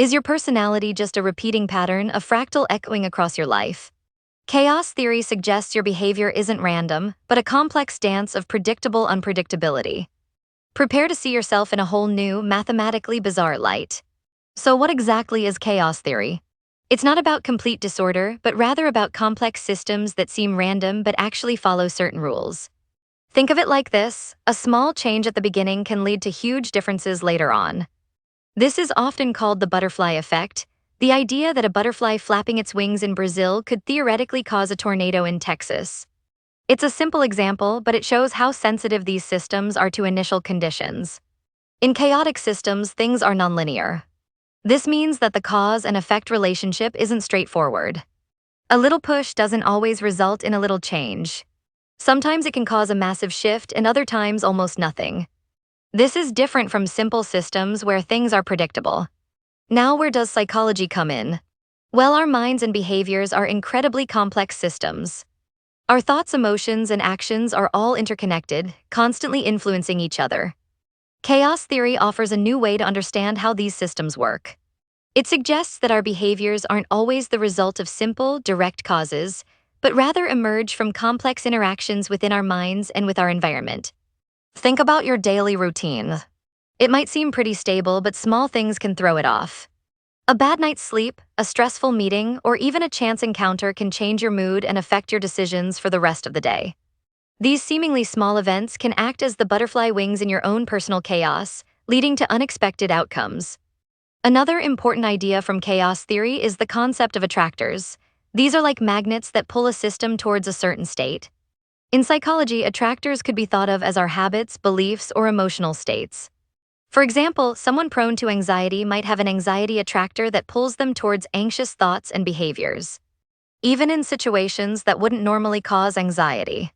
Is your personality just a repeating pattern, a fractal echoing across your life? Chaos theory suggests your behavior isn't random, but a complex dance of predictable unpredictability. Prepare to see yourself in a whole new, mathematically bizarre light. So, what exactly is chaos theory? It's not about complete disorder, but rather about complex systems that seem random but actually follow certain rules. Think of it like this: a small change at the beginning can lead to huge differences later on. This is often called the butterfly effect, the idea that a butterfly flapping its wings in Brazil could theoretically cause a tornado in Texas. It's a simple example, but it shows how sensitive these systems are to initial conditions. In chaotic systems, things are nonlinear. This means that the cause and effect relationship isn't straightforward. A little push doesn't always result in a little change. Sometimes it can cause a massive shift, and other times almost nothing. This is different from simple systems where things are predictable. Now, where does psychology come in? Well, our minds and behaviors are incredibly complex systems. Our thoughts, emotions, and actions are all interconnected, constantly influencing each other. Chaos theory offers a new way to understand how these systems work. It suggests that our behaviors aren't always the result of simple, direct causes, but rather emerge from complex interactions within our minds and with our environment. Think about your daily routine. It might seem pretty stable, but small things can throw it off. A bad night's sleep, a stressful meeting, or even a chance encounter can change your mood and affect your decisions for the rest of the day. These seemingly small events can act as the butterfly wings in your own personal chaos, leading to unexpected outcomes. Another important idea from chaos theory is the concept of attractors. These are like magnets that pull a system towards a certain state. In psychology, attractors could be thought of as our habits, beliefs, or emotional states. For example, someone prone to anxiety might have an anxiety attractor that pulls them towards anxious thoughts and behaviors, even in situations that wouldn't normally cause anxiety.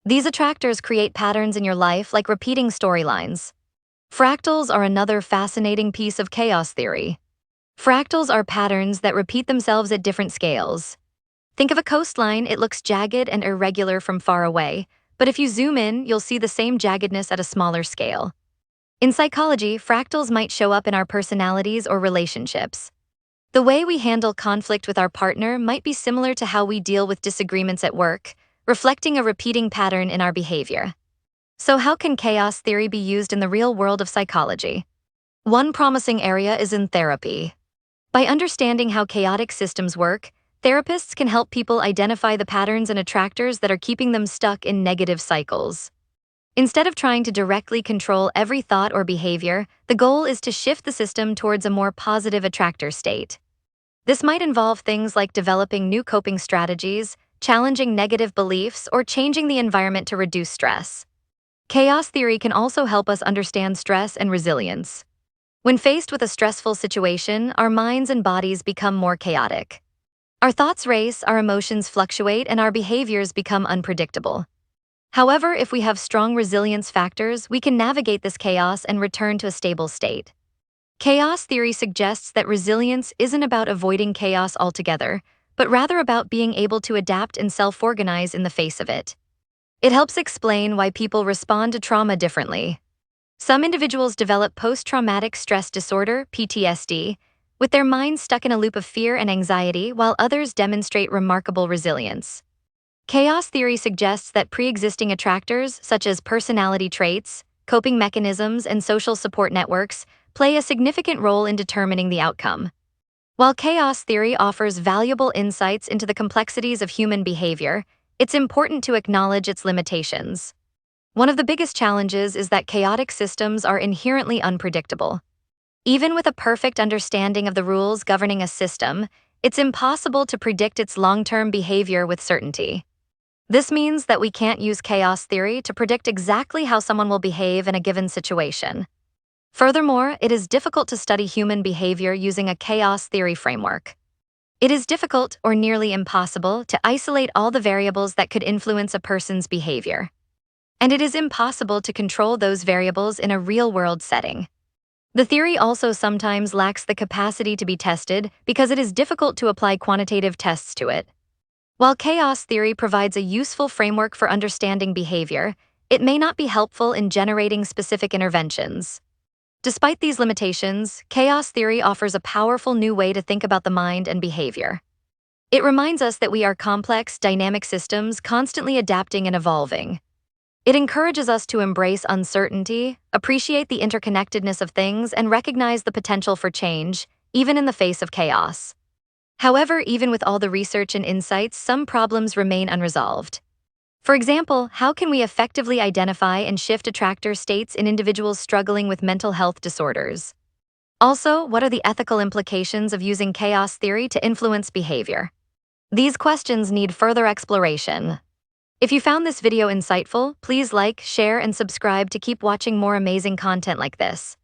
These attractors create patterns in your life, like repeating storylines. Fractals are another fascinating piece of chaos theory. Fractals are patterns that repeat themselves at different scales. Think of a coastline. It looks jagged and irregular from far away, but if you zoom in, you'll see the same jaggedness at a smaller scale. In psychology, fractals might show up in our personalities or relationships. The way we handle conflict with our partner might be similar to how we deal with disagreements at work, reflecting a repeating pattern in our behavior. So, how can chaos theory be used in the real world of psychology? One promising area is in therapy. By understanding how chaotic systems work, therapists can help people identify the patterns and attractors that are keeping them stuck in negative cycles. Instead of trying to directly control every thought or behavior, the goal is to shift the system towards a more positive attractor state. This might involve things like developing new coping strategies, challenging negative beliefs, or changing the environment to reduce stress. Chaos theory can also help us understand stress and resilience. When faced with a stressful situation, our minds and bodies become more chaotic. Our thoughts race, our emotions fluctuate, and our behaviors become unpredictable. However, if we have strong resilience factors, we can navigate this chaos and return to a stable state. Chaos theory suggests that resilience isn't about avoiding chaos altogether, but rather about being able to adapt and self-organize in the face of it. It helps explain why people respond to trauma differently. Some individuals develop post-traumatic stress disorder, PTSD, with their minds stuck in a loop of fear and anxiety, while others demonstrate remarkable resilience. Chaos theory suggests that pre-existing attractors, such as personality traits, coping mechanisms, and social support networks, play a significant role in determining the outcome. While chaos theory offers valuable insights into the complexities of human behavior, it's important to acknowledge its limitations. One of the biggest challenges is that chaotic systems are inherently unpredictable. Even with a perfect understanding of the rules governing a system, it's impossible to predict its long-term behavior with certainty. This means that we can't use chaos theory to predict exactly how someone will behave in a given situation. Furthermore, it is difficult to study human behavior using a chaos theory framework. It is difficult, or nearly impossible, to isolate all the variables that could influence a person's behavior. And it is impossible to control those variables in a real-world setting. The theory also sometimes lacks the capacity to be tested because it is difficult to apply quantitative tests to it. While chaos theory provides a useful framework for understanding behavior, it may not be helpful in generating specific interventions. Despite these limitations, chaos theory offers a powerful new way to think about the mind and behavior. It reminds us that we are complex, dynamic systems constantly adapting and evolving. It encourages us to embrace uncertainty, appreciate the interconnectedness of things, and recognize the potential for change, even in the face of chaos. However, even with all the research and insights, some problems remain unresolved. For example, how can we effectively identify and shift attractor states in individuals struggling with mental health disorders? Also, what are the ethical implications of using chaos theory to influence behavior? These questions need further exploration. If you found this video insightful, please like, share, and subscribe to keep watching more amazing content like this.